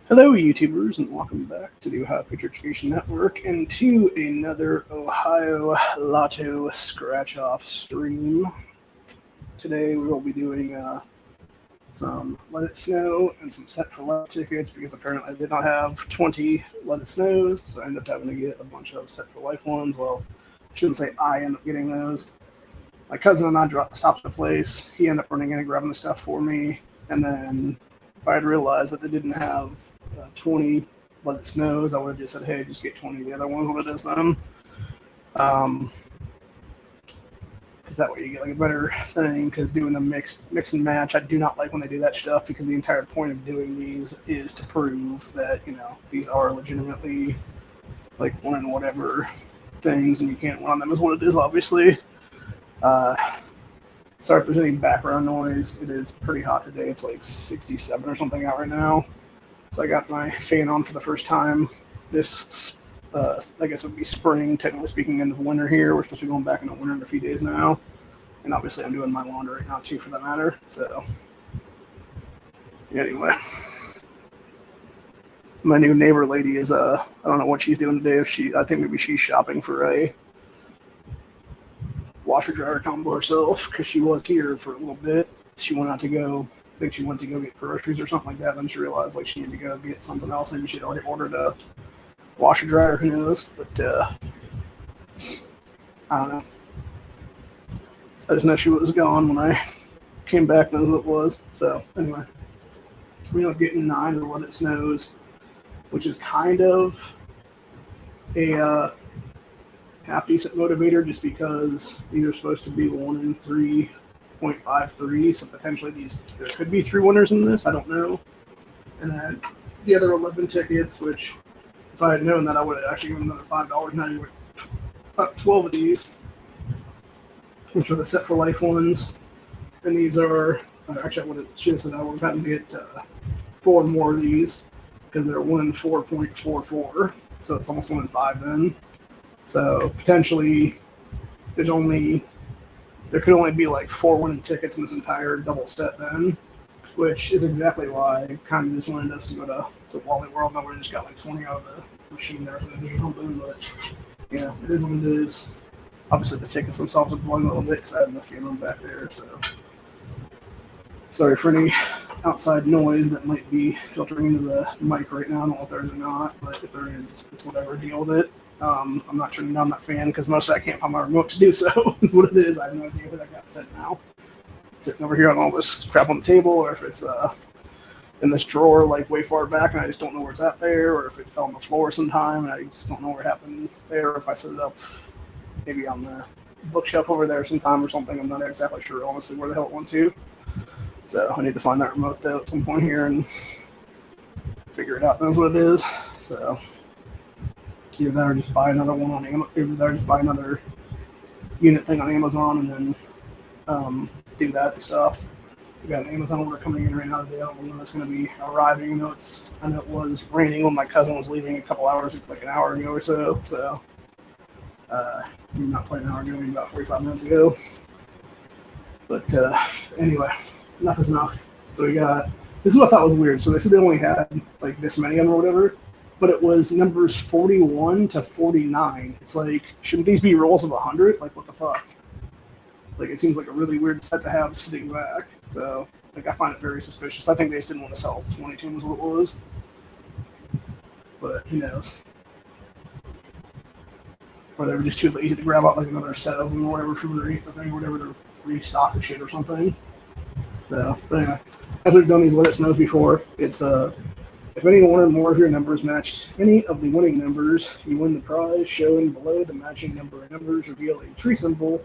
Hello, YouTubers, and welcome back to the Ohio Pitcher Education Network and to another Ohio Lotto Scratch Off stream. Today we will be doing some Let It Snow and some Set for Life tickets because apparently I did not have 20 Let It Snows, so I ended up having to get a bunch of Set for Life ones. Well, I shouldn't say I ended up getting those. My cousin and I stopped at a place. He ended up running in and grabbing the stuff for me, and then if I had realized that they didn't have 20 Let It Snows, I would have just said, hey, just get 20 of the other ones when it is then. Because that way you get like a better thing, because doing a mix and match, I do not like when they do that stuff, because the entire point of doing these is to prove that, you know, these are legitimately like one and whatever things, and you can't win on them is what it is, obviously. Sorry if there's any background noise. It is pretty hot today. It's like 67 or something out right now. So I got my fan on for the first time. This, I guess it would be spring, technically speaking, into winter here. We're supposed to be going back into winter in a few days now. And obviously I'm doing my laundry right now too, for that matter. So anyway. My new neighbor lady is, I don't know what she's doing today. I think maybe she's shopping for a washer dryer combo herself, because she was here for a little bit. She went out to go, I think she went to go get groceries or something like that. Then she realized like she needed to go get something else. Maybe she'd already ordered a washer dryer, who knows? But I don't know. I just know she was gone when I came back. Knows what it was. So anyway, we ended up getting 9 of the Let It Snows, which is kind of a half decent motivator, just because these are supposed to be 1 in 3.53, so potentially there could be 3 winners in this. I don't know. And then the other 11 tickets, which if I had known that, I would have actually given another $5. Now you would 12 of these, which are the Set for Life ones. And these are actually, I should have said I would have had to get 4 more of these, because they're 1 in 4.44, so it's almost 1 in 5 then. So potentially there could only be like 4 winning tickets in this entire double set then, which is exactly why I kind of just wanted us to go to Wally World. Now we just got like 20 out of the machine there, but yeah, it is what it is. Obviously the tickets themselves are blowing a little bit because I have no feeling back there, so sorry for any outside noise that might be filtering into the mic right now. I don't know if there is or not, but if there is, it's whatever, deal with it. I'm not turning down that fan because mostly I can't find my remote to do so. Is what it is. I have no idea where that got set now. It's sitting over here on all this crap on the table, or if it's in this drawer like way far back and I just don't know where it's at there, or if it fell on the floor sometime and I just don't know where it happened there, or if I set it up maybe on the bookshelf over there sometime or something. I'm not exactly sure, honestly, where the hell it went to. So I need to find that remote though at some point here and figure it out. That's what it is. So either that or just buy another one on Amazon. Either that or just buy another unit thing on Amazon and then do that and stuff. We got an Amazon order coming in right now today. I don't know when it's going to be arriving. I know it was raining when my cousin was leaving a couple hours, like an hour ago or so. So not quite an hour ago, maybe about 45 minutes ago. But anyway, enough is enough. So we got, this is what I thought was weird. So they said they only had like this many of them or whatever, but it was numbers 41 to 49. It's like, shouldn't these be rolls of 100? Like, what the fuck? Like, it seems like a really weird set to have sitting back. So, like, I find it very suspicious. I think they just didn't want to sell 22 was what it was. But who knows? Or they were just too lazy to grab out like another set of them or whatever from underneath the thing, or whatever, to restock the shit or something. So, but anyway, as we've done these Let It Snows before, it's if any one or more of your numbers match any of the winning numbers, you win the prize shown below the matching number of numbers. Reveal a tree symbol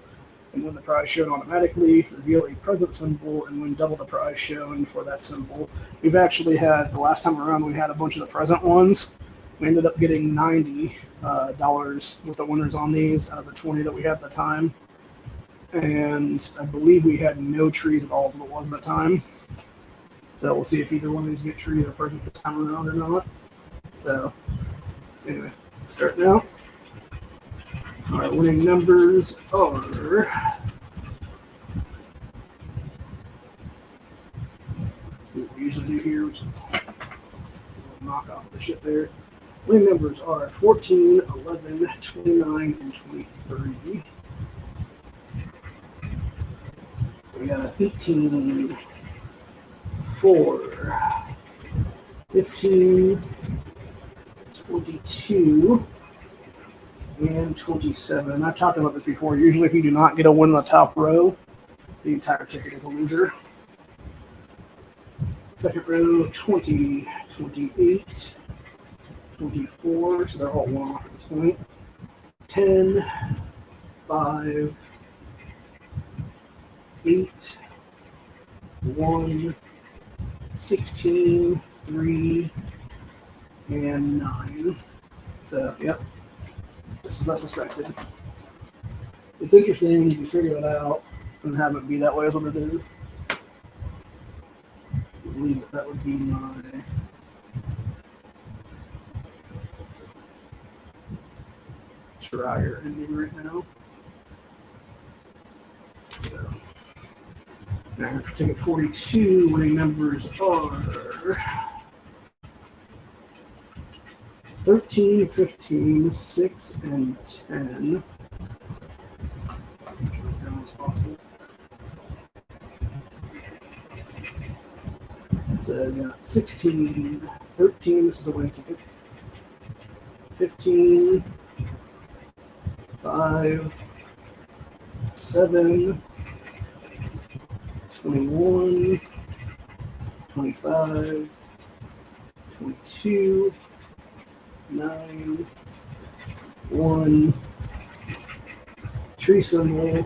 and win the prize shown automatically. Reveal a present symbol and win double the prize shown for that symbol. We've actually had, the last time around, we had a bunch of the present ones. We ended up getting $90 with the winners on these out of the 20 that we had at the time. And I believe we had no trees at all, as it was at the time. So we'll see if either one of these get trees or presents this time around or not. So anyway, start now. Our winning numbers are what we usually do here, which is knock off the shit there. Winning numbers are 14, 11, 29, and 23. So we got 18, 4, 15, 22, and 27. I've talked about this before. Usually if you do not get a win in the top row, the entire ticket is a loser. Second row, 20, 28, 24, so they're all one off at this point. 10, 5, 8, 1, 16, 3, and 9. So, yep, just as I suspected. It's interesting when you figure it out and have it be that way is what it is. I believe that would be my Schreier ending right now. So, now for ticket 42, winning numbers are 13, 15, 6, and 10. As possible. So we got 16, 13, this is a winning ticket. 15, 5, 7, 21, 25, 22, 9, 1, tree symbol,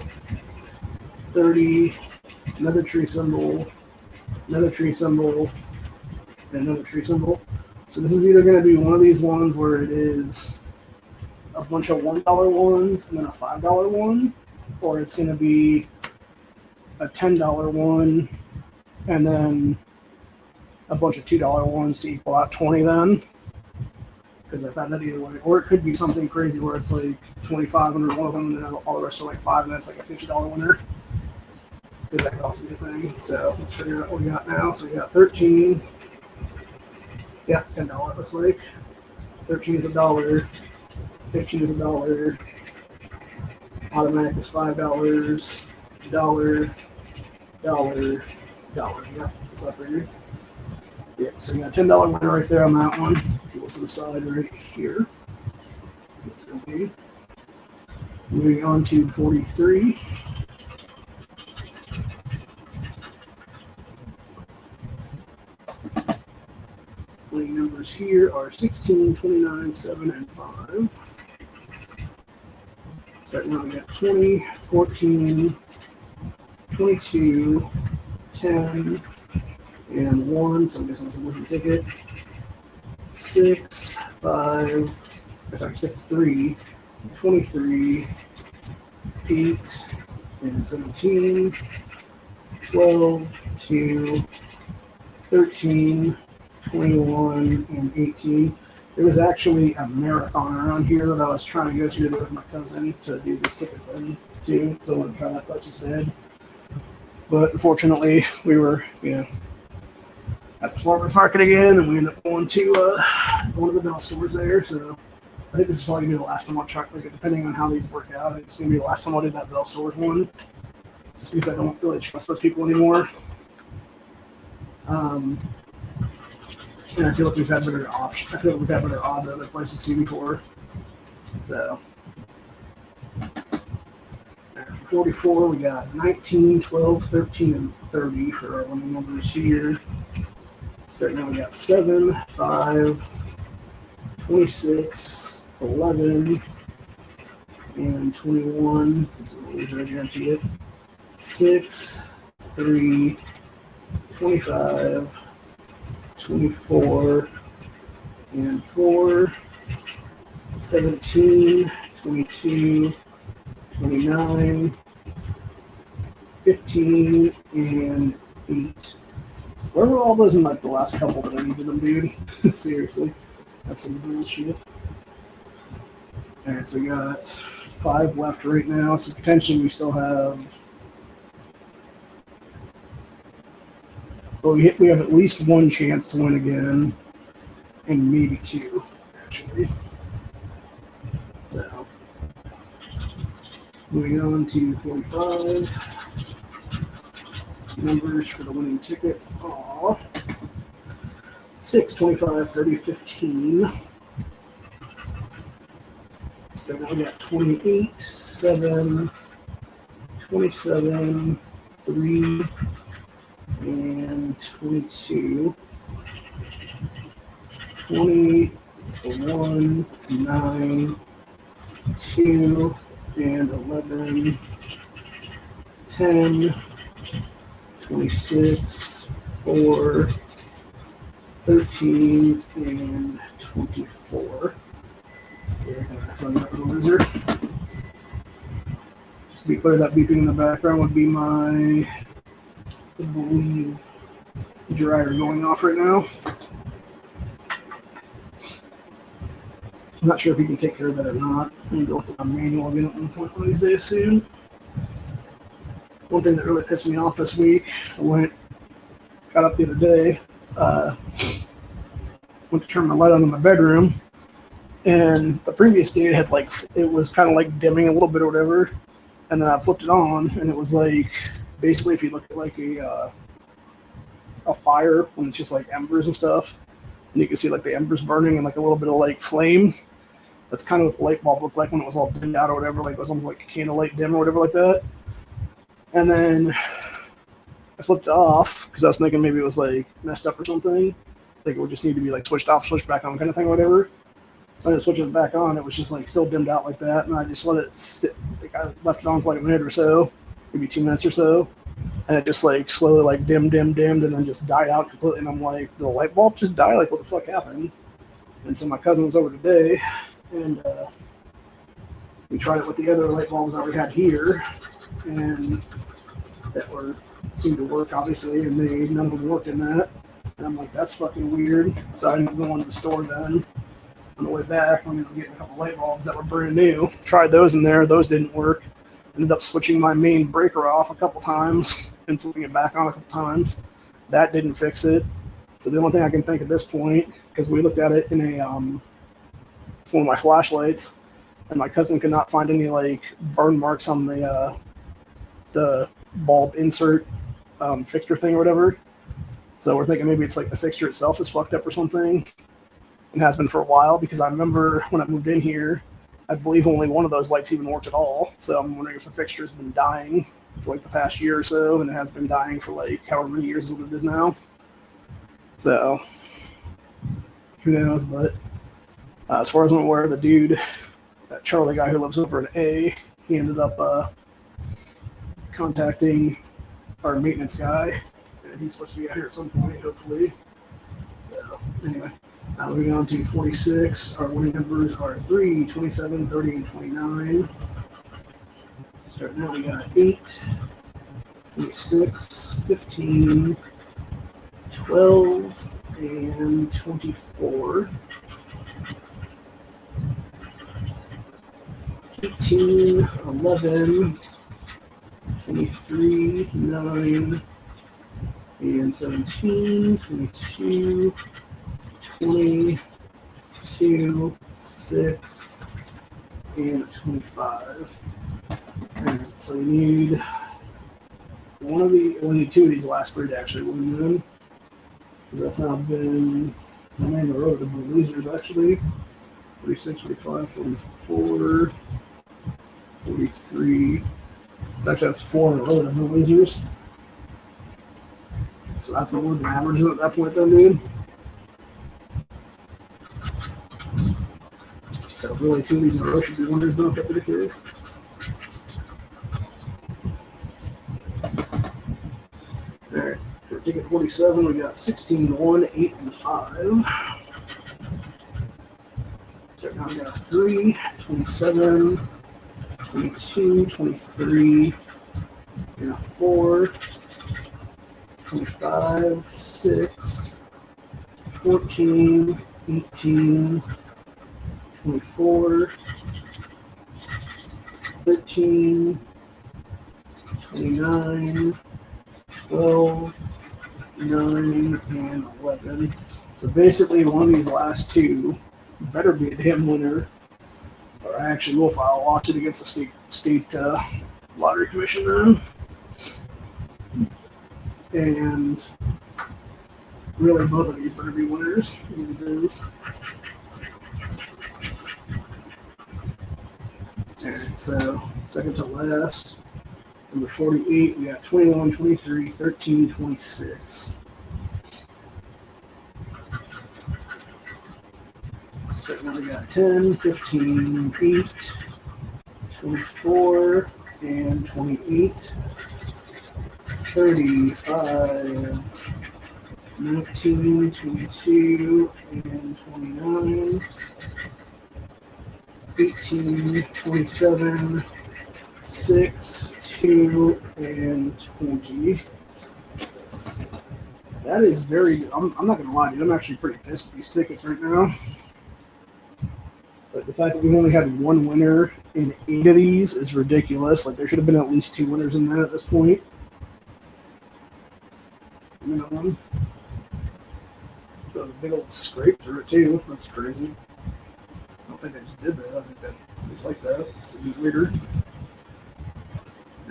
30, another tree symbol, another tree symbol, and another tree symbol. So this is either going to be one of these ones where it is a bunch of $1 ones and then a $5 one, or it's going to be a $10 one and then a bunch of $2 ones to equal out 20 then. Because I've had that either way. Or it could be something crazy where it's like 25 under one of them and then all the rest are like 5 and that's like a $50 winner. Because that could also be a thing. So let's figure out what we got now. So we got 13. Yeah, it's $10 it looks like. 13 is $1. 15 is $1. Automatic is $5. $1. $1. Yeah, that's what I figured. Yeah, so you got a $10 winner right there on that one. If you look to the side right here. It's going to be. Moving on to 43. Winning numbers here are 16, 29, 7, and 5. Starting out, we got 20, 14, 22, 10, and 1. So I'm guessing this is a winning ticket. 6, 5, 6, 3, 23, 8, and 17, 12, 2, 13, 21, and 18. There was actually a marathon around here that I was trying to go to with my cousin to do these tickets into, so I wanted to try that place instead. But unfortunately, we were, at the farmer's market again, and we ended up going to one of the Bellstores there. So I think this is probably gonna be the last time I'll try. Like, depending on how these work out, it's gonna be the last time I'll do that Bellstores one, just because I don't really trust those people anymore. And I feel like we've had better options. I feel like we've had better odds at other places too before. So, for 44, we got 19, 12, 13, and 30 for our winning numbers here. Starting out, we got 7, 5, 26, 11, and 21. This is a loser, I guarantee it. 6, 3, 25, 24, and 4, 17, 22, 29, 15, and 8. Where were all those in like the last couple that I needed them, dude? Seriously. That's some bullshit. Alright, so we got 5 left right now, so potentially we still have. Well, we have at least one chance to win again. and maybe 2, actually. So, moving on to 45. Numbers for the winning tickets are 6, 25, 30, 15. So now we got 28, 7, 27, 3, and 22. 20, 1, 9, 2, and 11, 10, 26, 4, 13, and 24. That was a loser. Just to be clear, that beeping in the background would be my, I believe, dryer going off right now. I'm not sure if you can take care of that or not. I'm going to go look at my manual again at one point one of these days soon. One thing that really pissed me off this week, got up the other day, went to turn my light on in my bedroom, and the previous day it was kind of like dimming a little bit or whatever, and then I flipped it on, and it was like, basically if you look at like a fire when it's just like embers and stuff, and you can see like the embers burning and like a little bit of like flame. That's kind of what the light bulb looked like when it was all dimmed out or whatever, like it was almost like a candlelight dim or whatever like that. And then I flipped it off because I was thinking maybe it was like messed up or something. Like it would just need to be like switched off, switched back on kind of thing or whatever. So I just switched it back on. It was just like still dimmed out like that. And I just let it sit. Like I left it on for like a minute or so, maybe 2 minutes or so. And it just like slowly like dimmed, and then just died out completely. And I'm like, the light bulb just died? Like what the fuck happened? And so my cousin was over today, and we tried it with the other light bulbs that we had here, and that seemed to work obviously, and none of them worked in that. And I'm like, that's fucking weird. So I ended up going to the store then. On the way back, I ended up getting a couple light bulbs that were brand new. Tried those in there, those didn't work. Ended up switching my main breaker off a couple times and flipping it back on a couple times. That didn't fix it. So the only thing I can think at this point, because we looked at it in one of my flashlights, and my cousin could not find any like burn marks on the bulb insert fixture thing or whatever. So we're thinking maybe it's like the fixture itself is fucked up or something, and has been for a while, because I remember when I moved in here, I believe only one of those lights even worked at all. So I'm wondering if the fixture's been dying for like the past year or so, and it has been dying for like however many years it is now. So who knows? But as far as I'm aware, the dude, that Charlie guy who lives over in A, he ended up contacting our maintenance guy, and he's supposed to be out here at some point, hopefully. So anyway, moving on to 46. Our winning numbers are 3, 27, 30, and 29. So right now we got 8, 26, 15, 12, and 24. 18, 11, 23, 9, and 17, 22, 22, 6, and 25. Alright, so we need we need 2 of these last 3 to actually win them. Because that's now been, I made a row of the losers actually. 46, 45, 44, 43. So actually that's 4 in a row of the losers. So that's a little average at that point then, dude. So really 2 of these in a row should be winners though, if that be the case. Alright, for ticket 47, we got 16, 1, 8, and 5. So now we got 3, 27, 22, 23, and a 4, 25, 6, 14, 18, 24, 13, 29, 12, 9, and 11. So basically, one of these last two better be a damn winner, or I actually will file a lawsuit against the state lottery commission then. And really, both of these better be winners. Alright, so second to last, number 48, we got 21, 23, 13, 26. So now we got 10, 15, 8, 24, and 28, 35, 19, 22, and 29, 18, 27, 6, 2, and 20. That is very, I'm not going to lie, dude. I'm actually pretty pissed at these tickets right now. But the fact that we only had one winner in 8 of these is ridiculous. Like, there should have been at least 2 winners in that at this point. Minimum. Got a big old scrape through it, too. That's crazy. I don't think I just did that. I think that just like that. It's a bit weirder.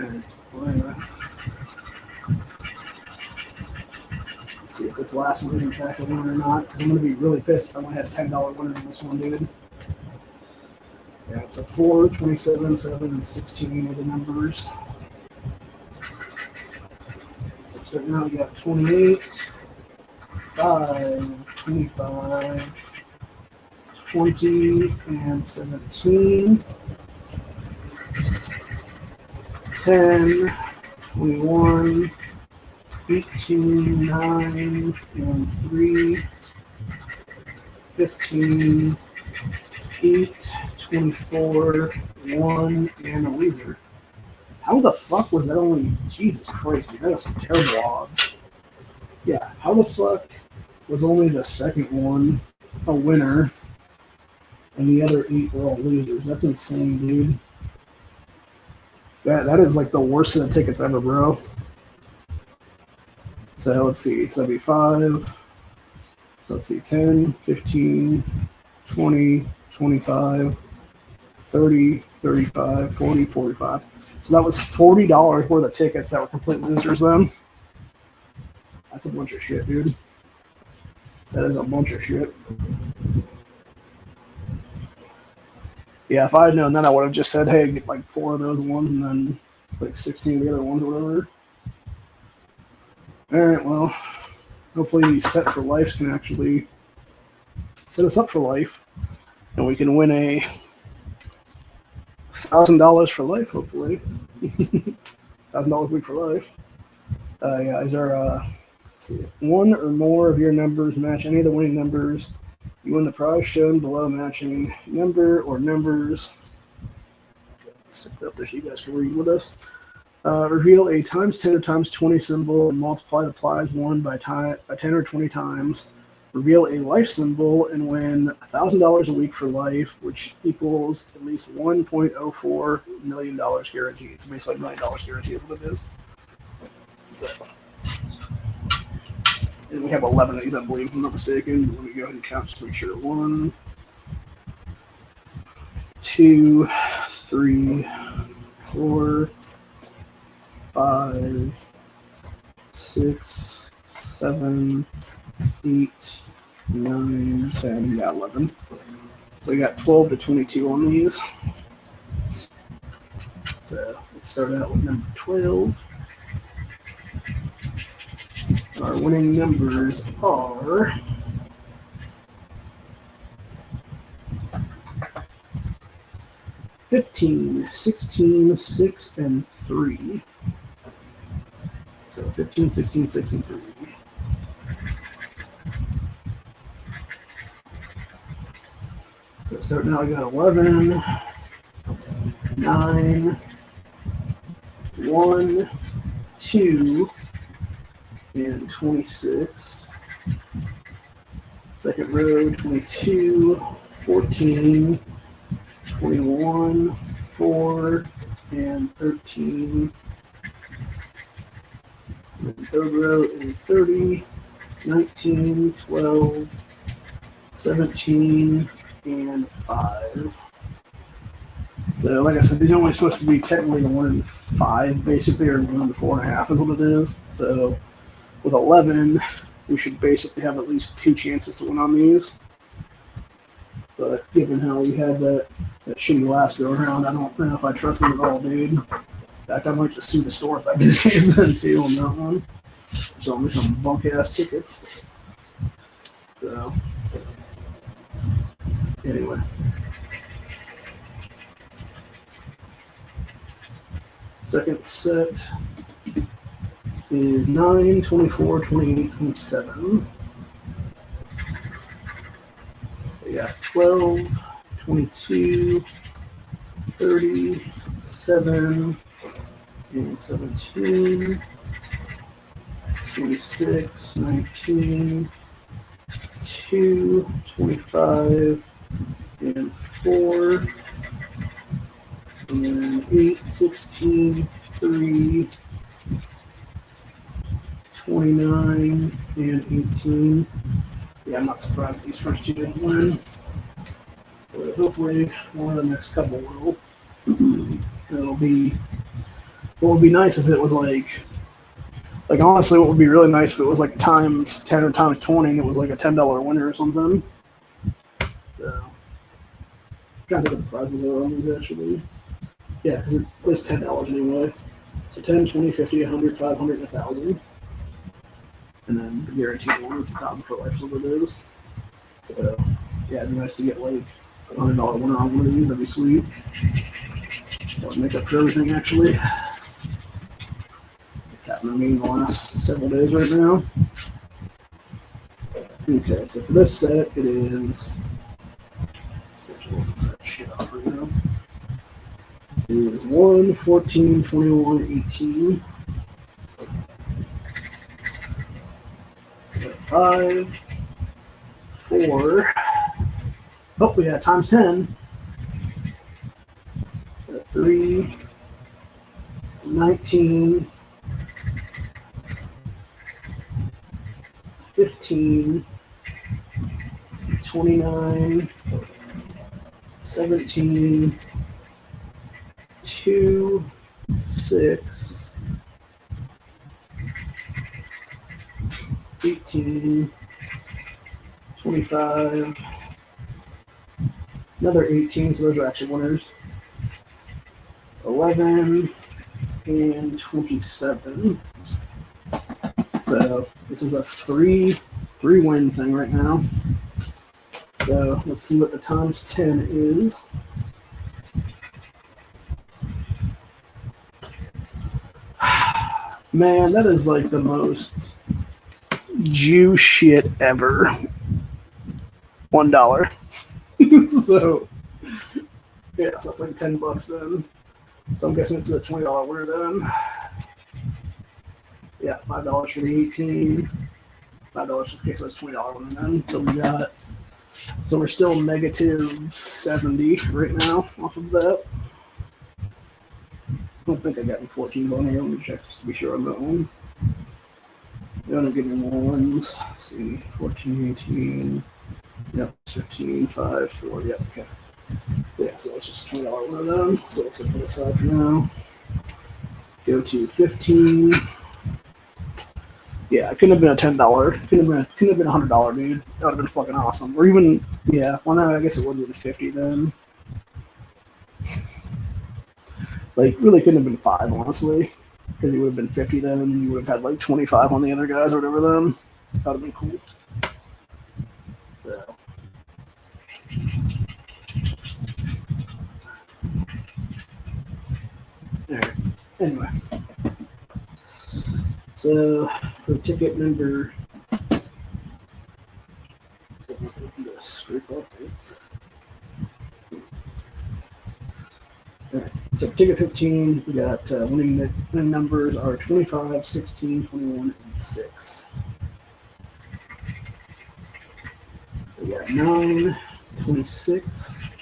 Alright, well, anyway. Let's see if this last one is in fact a winner or not, because I'm going to be really pissed if I only had a $10 winner in this one, dude. Yeah, it's a 4, 27, 7, and 16 are the numbers. So now we got 28, 5, 25, 20, and 17, 10, 21, 18, 9, and 3, 15, 8, 24, 1, and a loser. How the fuck was that only... Jesus Christ, dude, that was some terrible odds. Yeah, how the fuck was only the second one a winner and the other 8 were all losers? That's insane, dude. That is like the worst set of tickets ever, bro. So let's see. So that'd be 5. So let's see. 10, 15, 20, 25, 30, 35, 40, 45. So that was $40 worth of tickets that were complete losers then. That's a bunch of shit, dude. That is a bunch of shit. Yeah, if I had known that, I would have just said, hey, get like 4 of those ones and then like 16 of the other ones or whatever. Alright, well, hopefully these set for life can actually set us up for life. And we can win a $1,000 for life, hopefully. $1,000 a week for life. Yeah, these are, let's see, 1 or more of your numbers match any of the winning numbers. You win the prize shown below matching number or numbers. Let's stick that up there so you guys can read with us. Reveal a times 10 or times 20 symbol and multiply the prize won by 10 or 20 times. Reveal a life symbol and win $1,000 a week for life, which equals at least $1.04 million guaranteed. It's basically $1 million guaranteed is what it is. So, and we have 11 of these, I believe, if I'm not mistaken. Let me go ahead and count just to make sure. 1, 2, 3, 4, 5, 6, 7, 8, 9, 10, yeah, 11. So we got 12 to 22 on these. So let's start out with number 12. Our winning numbers are 15, 16, 6, and 3. So 15, 16, 6, and 3. So starting out, we got 11, 9, 1, 2, and 26. Second row, 22, 14, 21, 4, and 13. And third row is 30, 19, 12, 17, and 5. So, like I said, these are only supposed to be technically the 1 and 5, basically, or 1 and 4.5 is what it is. So, with 11, we should basically have at least 2 chances to win on these. But given how we had that shitty last go around, I don't know if I trust them at all, dude. In fact, I might just sue the store if I do the case then too on that one. There's only some bunk ass tickets. So, anyway. Second set is 9, 24, 28, 27. So you got 12, 22, 30, 7, and 17, 26, 19, 2, 25, and 4, and then 8, 16, 3, 29, and 18. Yeah, I'm not surprised these first two didn't win. But hopefully one of the next couple will. It'll be, what would be nice if it was like honestly, what would be really nice if it was like times 10 or times 20 and it was like a $10 winner or something. So, I'm trying to think of the prizes are on these actually. Yeah, because it's at least $10 anyway. So 10, 20, 50, 100, 500, and 1,000. And then the guaranteed one is 1,000 for life, so it is. So, yeah, it'd be nice to get like a $100 winner on one of these. That'd be sweet. That would make up for everything, actually. It's happening to me in the last several days right now. Okay, so for this set, it is. Shit off right now. It is 1, 14, 21, 18. So 5, 4. Oh, we got times 10. 3, 19, 15, 29, 17, 2, 6, 18, 25, another 18, so those are actually winners. 11 and 27. So this is a three win thing right now. So let's see what the times 10 is. Man, that is like the most Jew shit ever. $1. So yeah, so that's like $10 then. So I'm guessing it's a $20 winner then. Yeah, $5 for the 18. $5 okay, so that's $20 winner then. So we're still negative 70 right now off of that. I don't think I got any 14s on here. Let me check just to be sure on that one. They don't give me more ones. Let's see, 14, 18. Yep, 15, 5, 4. Yep, okay. Yeah, so it's just $20 one of them. So let's put it aside for now. Go to 15. Yeah, it couldn't have been a $10. Couldn't have been $100, dude. That would have been fucking awesome. Or even, yeah. Well, no, I guess it would have been 50 then. Like, really couldn't have been 5, honestly, because it would have been 50 then, and you would have had like 25 on the other guys or whatever. Then that would have been cool. So. Alright, anyway. So, for ticket number. Alright, so ticket 15, we got winning numbers are 25, 16, 21, and 6. So we got 9, 26,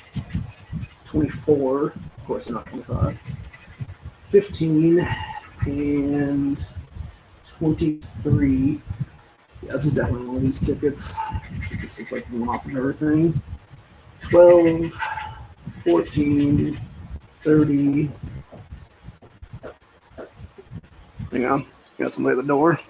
24, of course not 25. 15 and 23. Yeah, this is definitely one of these tickets. This is like the mop and everything. 12, 14, 30. Hang on. Got somebody at the door.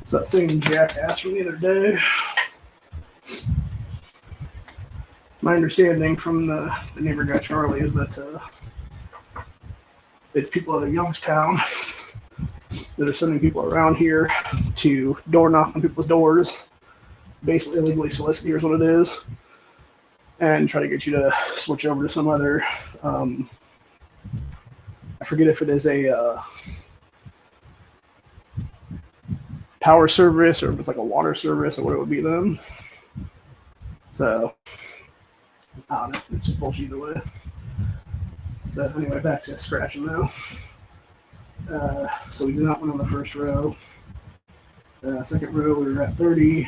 It's that same jackass from the other day. My understanding from the neighbor guy Charlie is that it's people out of Youngstown that are sending people around here to door knock on people's doors, basically illegally solicit, here's what it is, and try to get you to switch over to some other, I forget if it is a power service or if it's like a water service or what it would be then. So, I don't know, it's just bullshit either way. So anyway, back to scratching now. So we did not win on the first row. Second row we were at 30,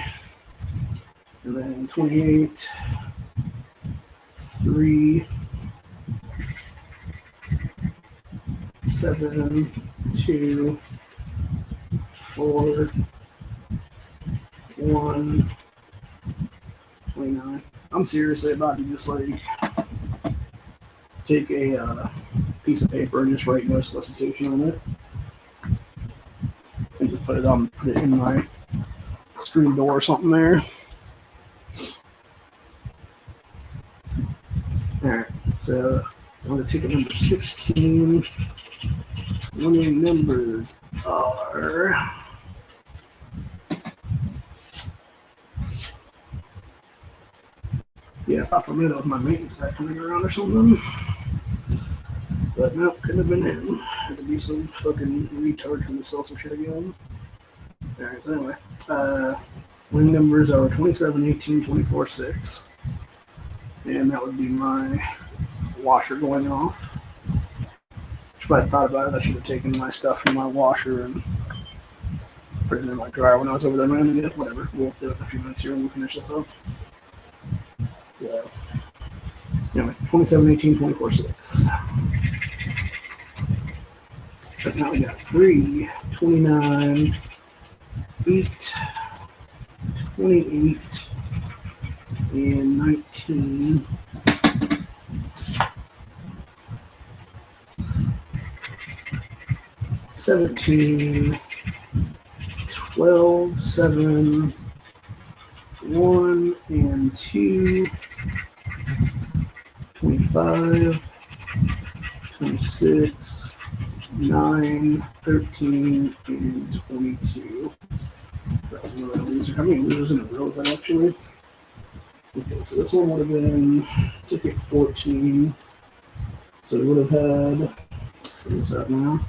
and then 28, 3, 7, 2, 4, 1, 29. I'm seriously about to just like take a piece of paper and just write no solicitation on it, and just put it in my screen door or something there. All right, so I'm going to take a number 16. Winning numbers are I thought for a minute that was my maintenance guy coming around or something. But no, couldn't have been him. Had to be some fucking retard trying to sell some shit again. Alright, so anyway. Wing numbers are 27, 18, 24, 6. And that would be my washer going off. If I thought about it, I should have taken my stuff from my washer and put it in my dryer when I was over there manning it. Whatever. We'll do it in a few minutes here and we'll finish this up. Yeah. Anyway, 27, 18, 24, 6. But now we got 3, 29, 8, 28, and 19. $17, 12, 7, 1 and 2, 25, 26, 9, 13, and 22. So that was another loser. How many losers in a row is that actually? Okay, so this one would have been ticket 14. So we would have had, let's figure this out now.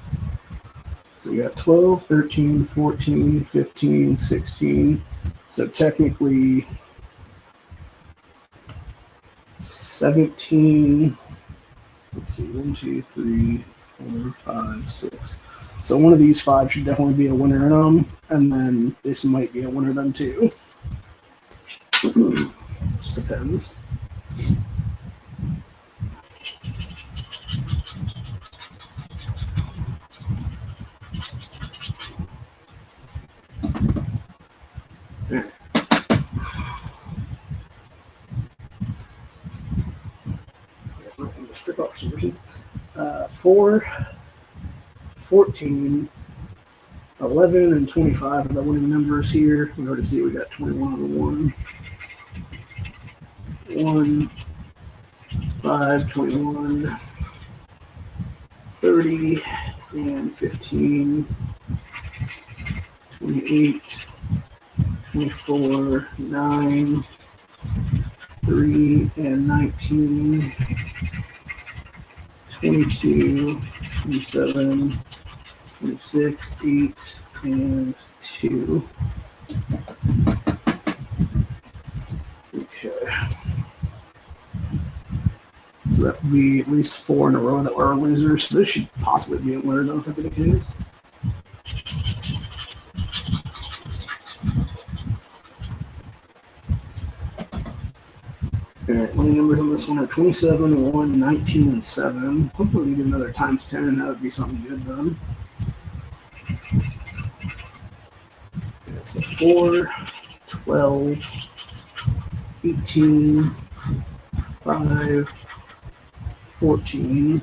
So we got 12, 13, 14, 15, 16. So technically 17, let's see, 1, 2, 3, 4, 5, 6. So one of these 5 should definitely be a winner in them, and then this might be a winner then too. Just depends. Strip off version. 4, 14, 11, and 25 are the winning numbers here. We already see we got 21 on the 1. 1, 5, 21, 30, and 15, 28, 24, 9, 3, and 19, 22, 27, 26, 8, and 2. Okay. So that would be at least 4 in a row that were losers. So this should possibly be a winner, though, if that be the case. All right, winning numbers on this one are 27, 1, 19, and 7. Hopefully we get another times 10, and that would be something good then. Okay, so 4, 12, 18, 5, 14.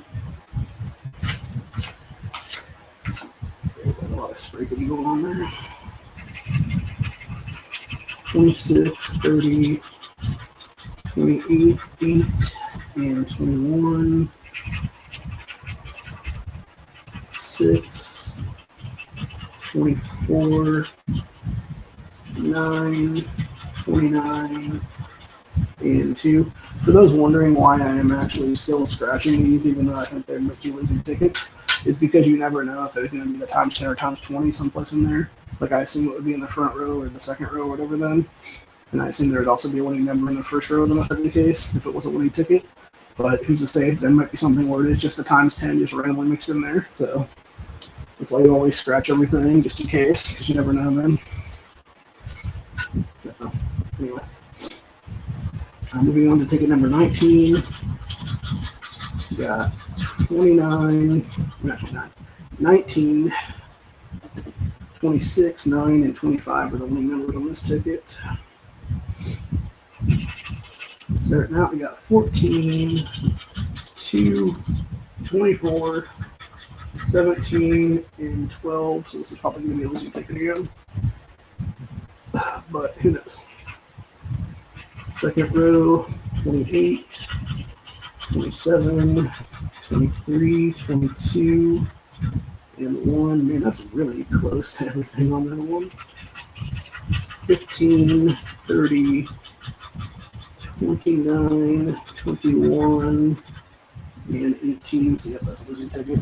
A lot of scraping going on there. 26, 30, 28, 8, and 21, 6, 24, 9, 29, and 2. For those wondering why I am actually still scratching these, even though I think they might be losing tickets, is because you never know if there's going to be the times 10 or times 20 someplace in there. Like I assume it would be in the front row or the second row or whatever then. And I assume there would also be a winning number in the first row then if that be the case, if it was a winning ticket. But who's to say? There might be something where it is just the times 10 just randomly mixed in there. So that's why you always scratch everything just in case, because you never know then. So anyway. Moving on to ticket number 19. We got 29, not 29, 19, 26, 9, and 25 are the winning numbers on this ticket. Starting out, we got 14, 2, 24, 17, and 12. So this is probably going to be a losing ticket again. But who knows? Second row, 28, 27, 23, 22, and 1. Man, that's really close to everything on that one. 15, 30, 29, 21, and 18. So, yeah, that's a losing ticket.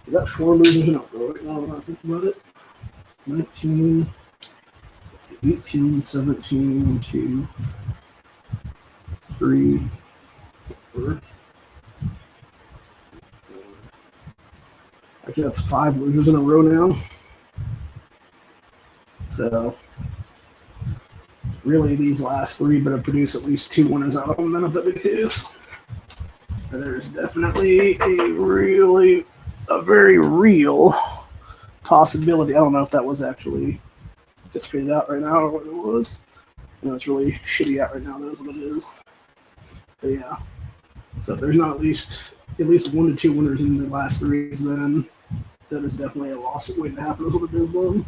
Is that 4 losers in a row right now when I think about it? 19, 18, 17, 2, 3, 4. Actually, that's 5 losers in a row now. So, really, these last 3 better produce at least 2 winners out of them, then if that be the case. There's definitely a very real possibility. I don't know if that was actually just faded out right now or what it was. I know it's really shitty out right now, that's what it is. But yeah. So if there's not at least 1 to 2 winners in the last 3, then that is definitely a loss waiting to happen. That's what it is then.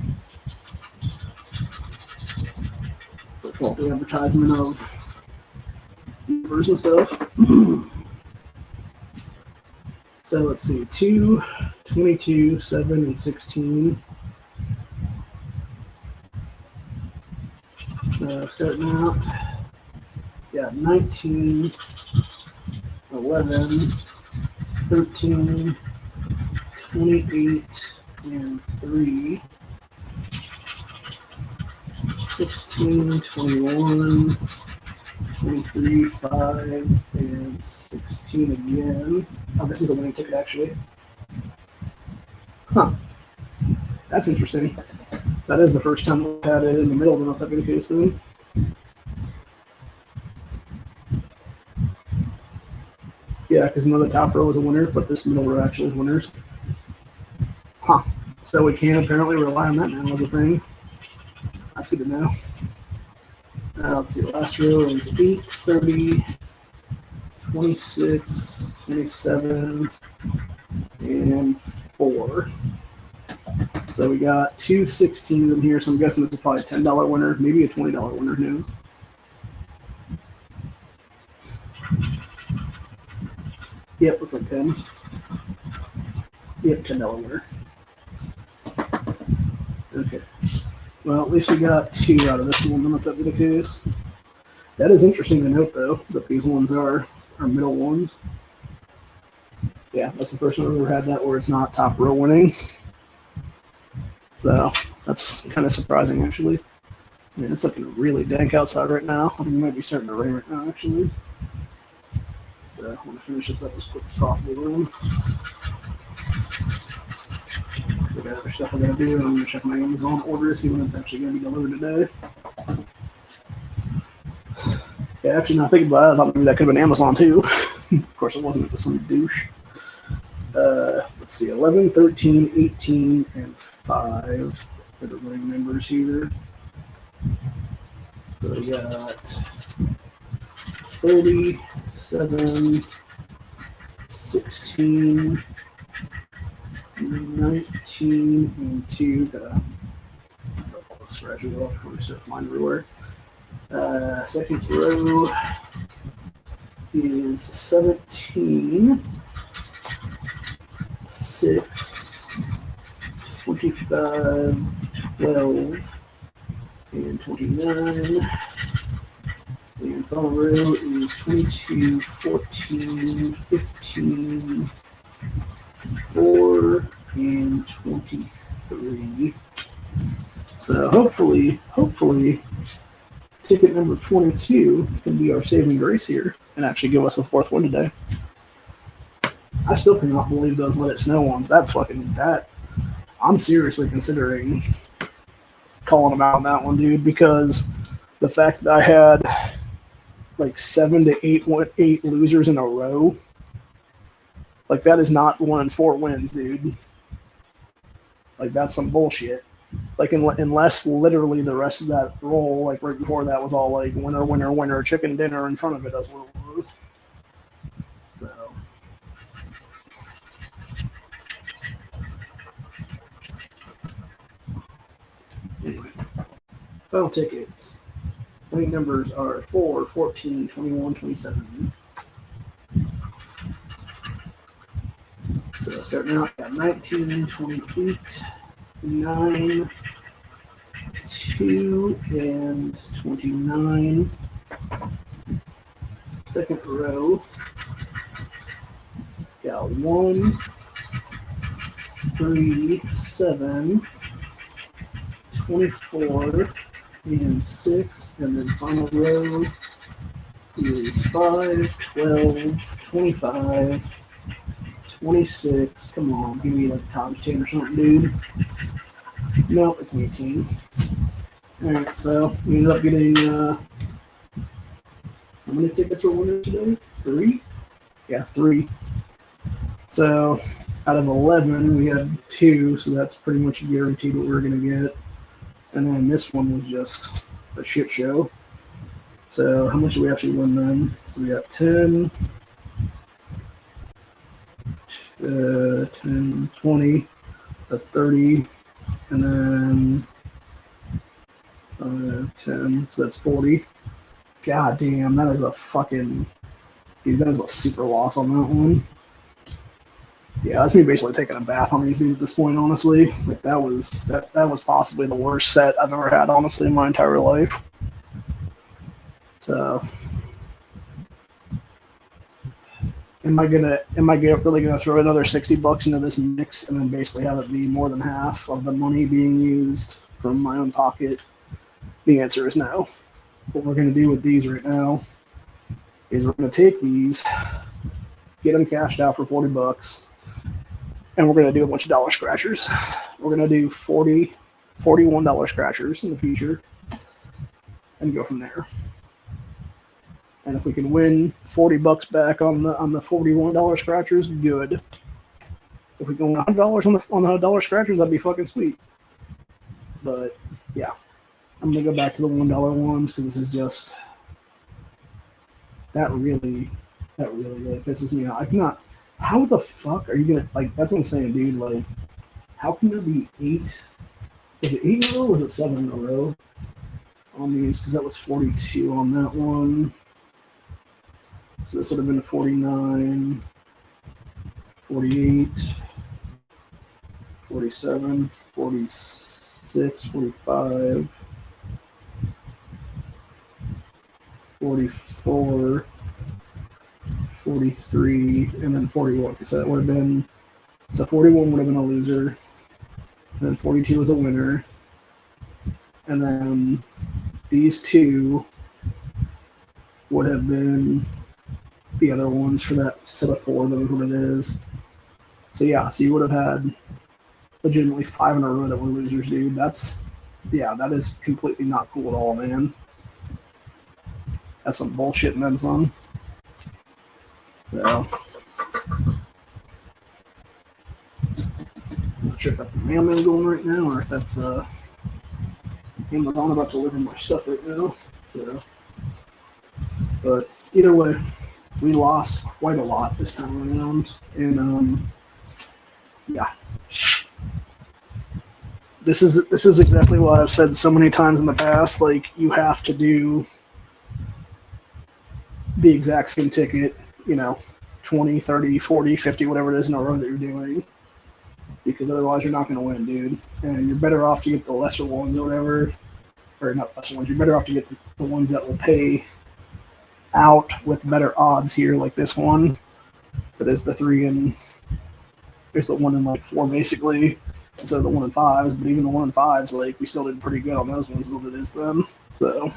For the advertisement of numbers and stuff. So let's see, 2, 22, 7, and 16. So starting out, yeah, 19, 11, 13, 28, and 3. 16, 21, 23, 5, and 16 again. Oh, this is a winning ticket, actually. Huh. That's interesting. That is the first time we've had it in the middle. I don't know if that be the case then. Yeah, because another top row is a winner, but this middle row actually is winners. Huh. So we can apparently rely on that now as a thing. That's good to know. Let's see, last row is 8, 30, 26, 27, and 4. So we got 2 16s in here, so I'm guessing this is probably a $10 winner, maybe a $20 winner, who knows? Yep, looks like 10. Yep, $10 winner. Okay. Well, at least we got 2 out of this one, if that be the case. That is interesting to note, though, that these ones are middle ones. Yeah, that's the first time I've ever had that where it's not top row winning. So that's kind of surprising, actually. I mean, it's looking really dank outside right now. I think it might be starting to rain right now, actually. So I'm going to finish this up as quick as possible. We got other stuff I'm going to do, and I'm going to check my Amazon order to see when it's actually going to be delivered today. Yeah, actually, now thinking about it, I thought maybe that could have been Amazon too. Of course, it wasn't. It was some douche. Let's see, 11, 13, 18, and 5 are the ring members here. So we got 37, 16, 19, and 2. Scratch it off before we start flying everywhere. Second row is 17, 6, 25, 12, and 29. And final row is 22, 14, 15, 4, and 23. So hopefully, ticket number 22 can be our saving grace here and actually give us a fourth win today. I still cannot believe those Let It Snow ones. That I'm seriously considering calling them out on that one, dude, because the fact that I had like 7 to 8 losers in a row, like that is not 1 in 4 wins, dude. Like that's some bullshit. Like unless literally the rest of that roll, like right before that, was all like winner, winner, winner, chicken dinner in front of it. That's what it was. So. Anyway, final ticket. Winning numbers are 4, 14, 21, 27. So starting out at 19, 28, 9, 2, and 29. Second row, got 1, 3, 7, 24, and 6. And then final row is 5, 12, 25, 26. Come on, give me like times 10 or something, dude. No, it's 18. Alright, so we ended up getting how many tickets are winners today? 3? Yeah, 3. So out of 11, we had 2, so that's pretty much guaranteed what we were going to get. And then this one was just a shit show. So how much did we actually win then? So we got 10, 10, 20, that's 30, and then 10, so that's 40. God damn, that is a fucking... Dude, that is a super loss on that one. Yeah, that's me basically taking a bath on these dudes at this point, honestly. Like that was possibly the worst set I've ever had, honestly, in my entire life. So am I really gonna throw another $60 into this mix and then basically have it be more than half of the money being used from my own pocket? The answer is no. What we're gonna do with these right now is we're gonna take these, get them cashed out for $40, and we're gonna do a bunch of dollar scratchers. We're gonna do $41 scratchers in the future and go from there. And if we can win $40 back on the $41 scratchers, good. If we can win $100 on the dollar scratchers, that'd be fucking sweet. But yeah, I'm gonna go back to the $1 ones because this is just that really pisses me off. I cannot. How the fuck are you gonna like? That's what I'm saying, dude. Like, how can there be 8? Is it 8 in a row or is it 7 in a row on these? Because that was 42 on that one. So this would have been 49, 48, 47, 46, 45, 44, 43, and then 41. So that would have been, so 41 would have been a loser, and then 42 was a winner, and then these two would have been the other ones for that set of four. That was what it is. So yeah, so you would have had legitimately 5 in a row that were losers, dude. That's, yeah, that is completely not cool at all, man. That's some bullshit and then some. So, I'm not sure if that's the mailman going right now or if that's Amazon about to deliver my stuff right now. So, but either way, we lost quite a lot this time around, and yeah. This is exactly what I've said so many times in the past. Like, you have to do the exact same ticket, 20, 30, 40, 50, whatever it is in a row that you're doing. Because otherwise you're not going to win, dude. And you're better off to get the lesser ones or whatever. Or not lesser ones. You're better off to get the ones that will pay out with better odds here, like this one. That is the 3 and there's the 1 and 4 basically. Instead of the 1 and 5s, but even the 1 and 5s, like, we still did pretty good on those ones, is what it is then. So,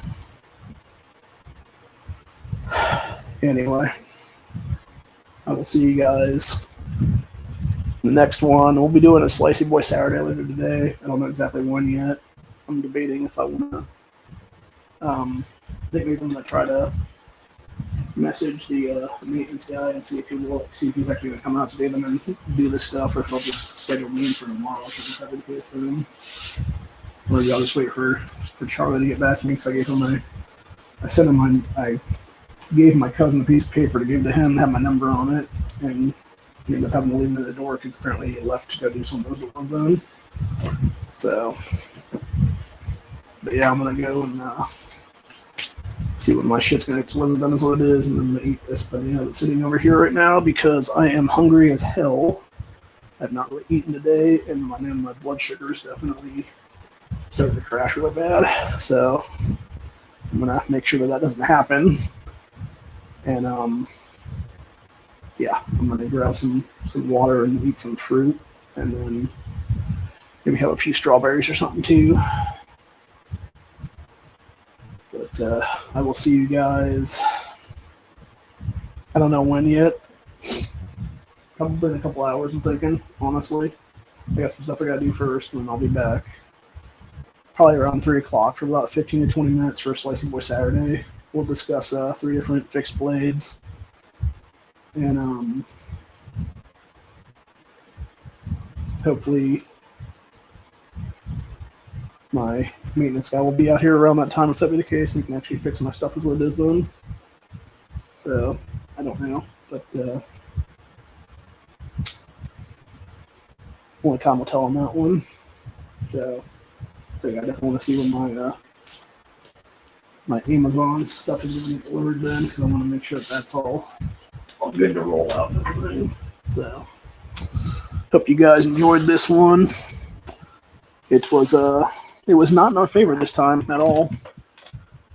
anyway, I will see you guys in the next one. We'll be doing a Slicey Boy Saturday later today. I don't know exactly when yet. I'm debating if I want to. I think maybe I'm going to try to message the maintenance guy and see if he's actually going to come out today and then do this stuff, or if I'll just schedule me in for tomorrow. Should have the case then. Or maybe I'll just wait for Charlie to get back to me, because I gave my cousin a piece of paper to give to him, have my number on it, and he ended up having to leave it at the door because apparently he left to go do some of those ones then. So, but yeah, I'm gonna go and see what my shit's gonna deliver. That is what it is, and I'm gonna eat this banana that's sitting over here right now because I am hungry as hell. I've not really eaten today, and my blood sugar is definitely starting to crash really bad. So I'm gonna make sure that doesn't happen. And yeah, I'm gonna grab some water and eat some fruit, and then maybe have a few strawberries or something too. But I will see you guys. I don't know when yet. Probably in a couple hours, I'm thinking, honestly. I got some stuff I gotta do first, and then I'll be back. Probably around 3 o'clock for about 15 to 20 minutes for a Slicey Boy Saturday. We'll discuss 3 different fixed blades. And hopefully my maintenance guy will be out here around that time if that be the case, and he can actually fix my stuff as what it is then. So, I don't know. But only time will tell on that one. So, I think I definitely want to see when my Amazon stuff is going to get delivered then, because I want to make sure that's all good to roll out and everything. So, hope you guys enjoyed this one. It was not in our favor this time at all,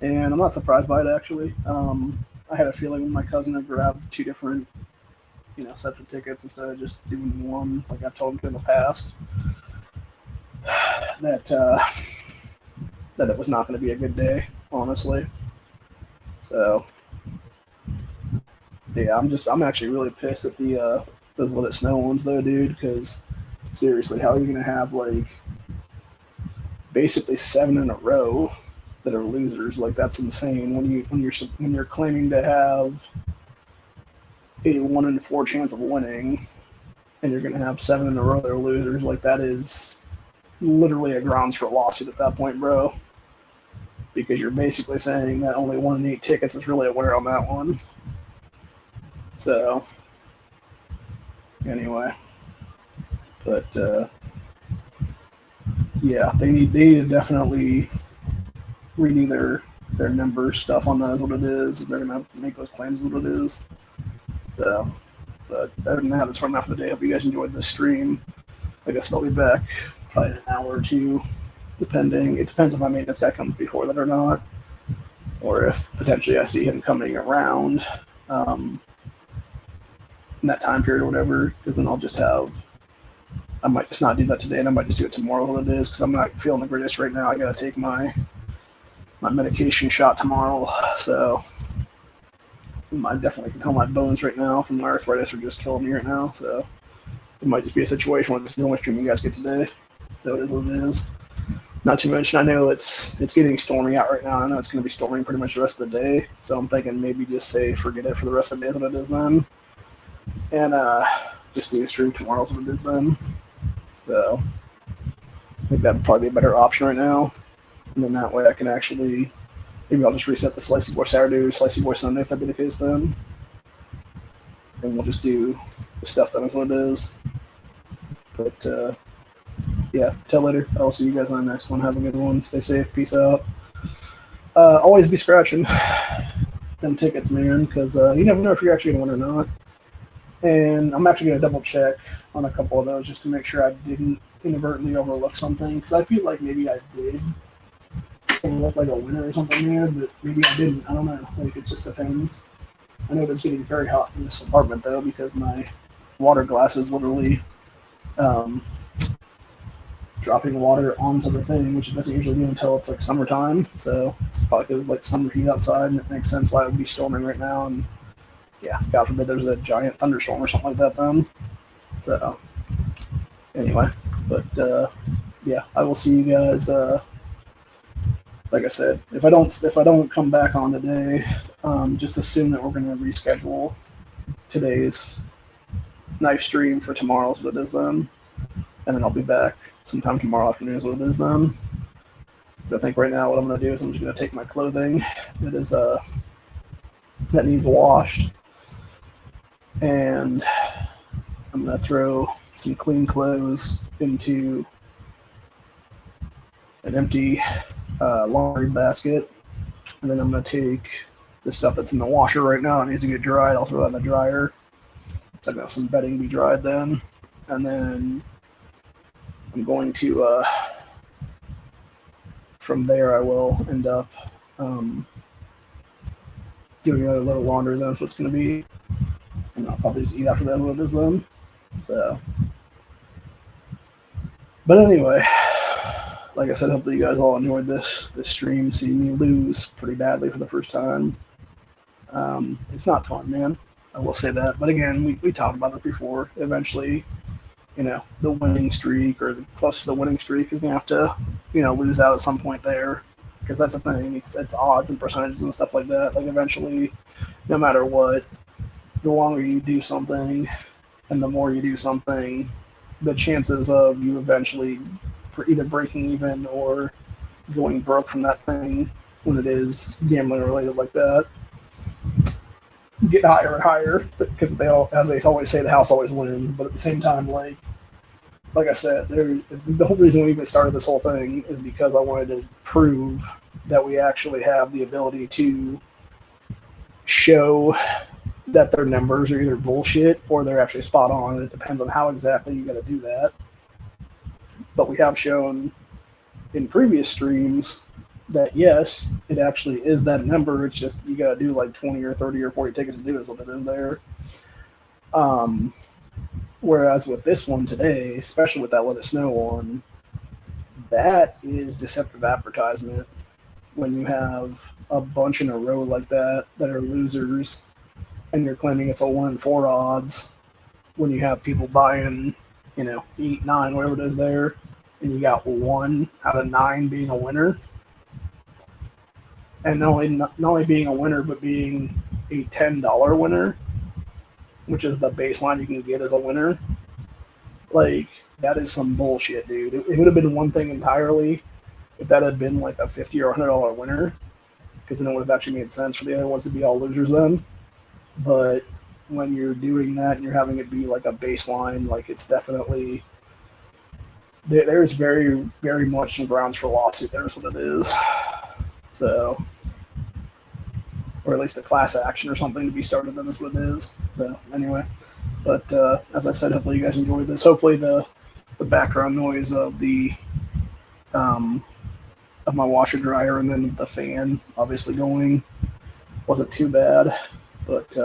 and I'm not surprised by it actually. I had a feeling when my cousin had grabbed 2 different, sets of tickets instead of just doing one, like I've told him in the past, that it was not going to be a good day, honestly. So, yeah, I'm actually really pissed at those Let It Snow ones though, dude, because seriously, how are you going to have like basically 7 in a row that are losers? Like, that's insane. When you're claiming to have a 1 in 4 chance of winning, and you're going to have 7 in a row that are losers, like, that is literally a grounds for a lawsuit at that point, bro. Because you're basically saying that only 1 in 8 tickets is really a winner on that one. So, anyway, but yeah, they need to definitely redo their number stuff on that, is what it is. If they're gonna make those claims, is what it is. So, but other than that, that's running out for the day. Hope you guys enjoyed this stream. I guess I'll be back probably in an hour or two, depending. It depends if my maintenance guy comes before that or not, or if potentially I see him coming around. in that time period or whatever, because then I might just not do that today, and I might just do it tomorrow what it is, because I'm not feeling the greatest right now. I gotta take my medication shot tomorrow, so I definitely can tell my bones right now from my arthritis are just killing me right now, so it might just be a situation where this is the only stream you guys get today, so it is what it is. Not to mention, I know it's getting stormy out right now. I know it's going to be stormy pretty much the rest of the day, so I'm thinking maybe just say forget it for the rest of the day than it is then, and just do a stream tomorrow what it is then. So I think that would probably be a better option right now, and then that way I can actually maybe I'll just reset the Slicey Boy Saturday or Slicey Boy Sunday if that be the case then, and we'll just do the stuff that is what it is. But yeah, till later. I'll see you guys on the next one. Have a good one. Stay safe. Peace out. Always be scratching them tickets, man, because you never know if you're actually going to win or not. And I'm actually going to double check on a couple of those just to make sure I didn't inadvertently overlook something, because I feel like maybe I did look like a winner or something there, but maybe I didn't. I don't know. Like, it just depends. I know it's getting very hot in this apartment, though, because my water glass is literally dropping water onto the thing, which it doesn't usually do until it's like summertime. So it's probably because it's like summer heat outside, and it makes sense why it would be storming right now. And yeah, God forbid there's a giant thunderstorm or something like that then. So anyway, but yeah, I will see you guys. Like I said, if I don't come back on today, just assume that we're going to reschedule today's knife stream for tomorrow, so it is then, and then I'll be back sometime tomorrow afternoon is what it is then. Because I think right now what I'm going to do is I'm just going to take my clothing that needs washed, and I'm going to throw some clean clothes into an empty laundry basket, and then I'm going to take the stuff that's in the washer right now that needs to get dried. I'll throw that in the dryer. So I've got some bedding to be dried then, and then I'm going to, from there I will end up doing another little laundry. That's what it's going to be. And I'll probably just eat after that what it is then. So, but anyway, like I said, hopefully you guys all enjoyed this stream, seeing me lose pretty badly for the first time. It's not fun, man. I will say that. But again, we talked about it before. Eventually, the winning streak or close to the winning streak is going to have to, lose out at some point there, because that's the thing. It's odds and percentages and stuff like that. Like, eventually, no matter what, the longer you do something and the more you do something, the chances of you eventually either breaking even or going broke from that thing when it is gambling related like that get higher and higher, because as they always say, the house always wins. But at the same time, like I said, the whole reason we even started this whole thing is because I wanted to prove that we actually have the ability to show that their numbers are either bullshit or they're actually spot on. It depends on how exactly you got to do that. But we have shown in previous streams that yes, it actually is that number. It's just you got to do like 20 or 30 or 40 tickets to do it, so that is there. Whereas with this one today, especially with that Let It Snow one, that is deceptive advertisement. When you have a bunch in a row like that are losers, and you're claiming it's a 1 in 4 odds, when you have people buying, 8, 9, whatever it is there, and you got 1 out of 9 being a winner, and not only being a winner, but being a $10 winner, which is the baseline you can get as a winner. Like, that is some bullshit, dude. It would have been one thing entirely if that had been like a $50 or $100 winner, because then it would have actually made sense for the other ones to be all losers then. But when you're doing that and you're having it be like a baseline, like, it's definitely, there's very, very much some grounds for lawsuit. There's what it is. So, or at least a class action or something to be started, then is what it is. So anyway, but as I said, hopefully you guys enjoyed this. Hopefully the background noise of of my washer dryer and then the fan obviously going wasn't too bad, but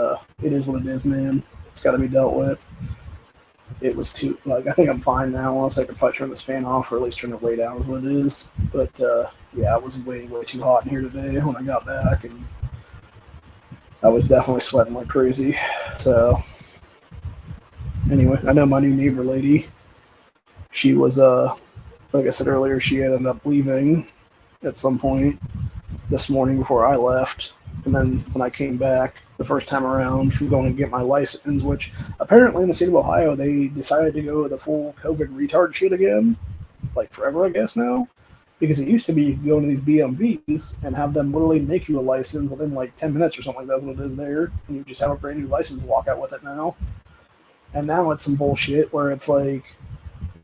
it is what it is, man. It's got to be dealt with. It was too, like, I think I'm fine now. Unless I could probably turn this fan off or at least turn it way down is what it is. But yeah, it was way too hot in here today when I got back, and I was definitely sweating like crazy. So anyway, I know my new neighbor lady, she was like I said earlier, she ended up leaving at some point this morning before I left. And then when I came back the first time around from going to get my license, which apparently in the state of Ohio, they decided to go with the full COVID retard shit again, like forever, I guess now. Because it used to be you could go into these BMVs and have them literally make you a license within like 10 minutes or something like that, what it is there. And you just have a brand new license and walk out with it now. And now it's some bullshit where it's like,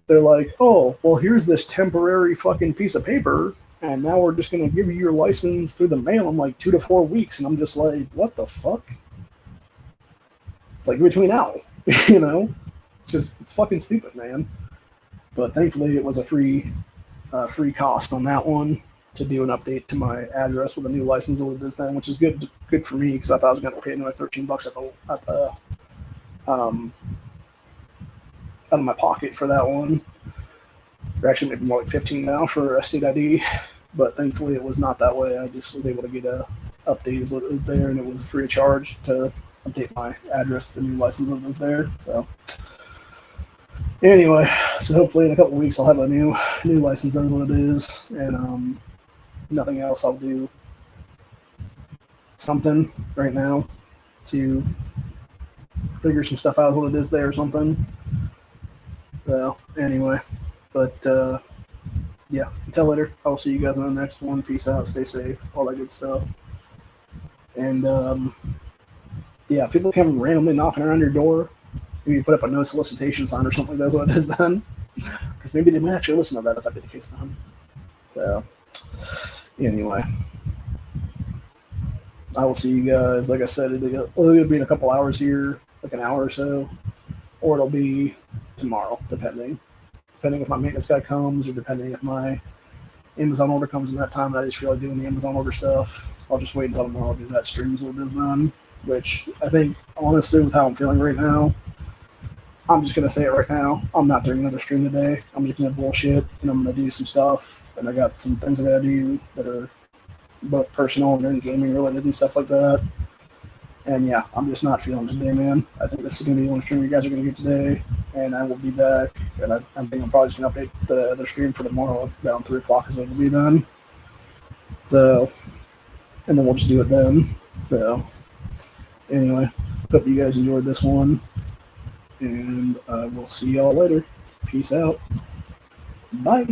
they're like, oh, well, here's this temporary fucking piece of paper, and now we're just going to give you your license through the mail in like 2 to 4 weeks. And I'm just like, what the fuck? It's like, give it to me now. You know? It's fucking stupid, man. But thankfully, it was a free cost on that one to do an update to my address with a new license of this thing, which is good for me because I thought I was going to pay another $13 out of my pocket for that one. Or actually maybe more like 15 now for a state ID, but thankfully it was not that way. I just was able to get a update is what was there, and it was free of charge to update my address to the new license that was there. So anyway, so hopefully in a couple of weeks I'll have a new license. That's what it is, and nothing else. I'll do something right now to figure some stuff out what it is there or something. So anyway, but yeah, until later. I'll see you guys on the next one. Peace out, stay safe, all that good stuff. And yeah, people come randomly knocking around your door. Maybe you put up a no solicitation sign or something. That's what it is then, because maybe they might actually listen to that if that be the case then. So anyway, I will see you guys. Like I said, it'll be in a couple hours here, like an hour or so, or it'll be tomorrow, depending if my maintenance guy comes, or depending if my Amazon order comes in that time and I just feel like doing the Amazon order stuff. I'll just wait until tomorrow to do that stream what it is then, which I think, honestly, with how I'm feeling right now, I'm just going to say it right now. I'm not doing another stream today. I'm just going to bullshit, and I'm going to do some stuff, and I got some things I got to do that are both personal and then gaming related and stuff like that. And yeah, I'm just not feeling today, man. I think this is going to be the only stream you guys are going to get today, and I will be back. And I think I'm probably just going to update the other stream for tomorrow around 3 o'clock is when it'll be done. So, and then we'll just do it then. So, anyway, hope you guys enjoyed this one, and we'll see y'all later. Peace out. Bye.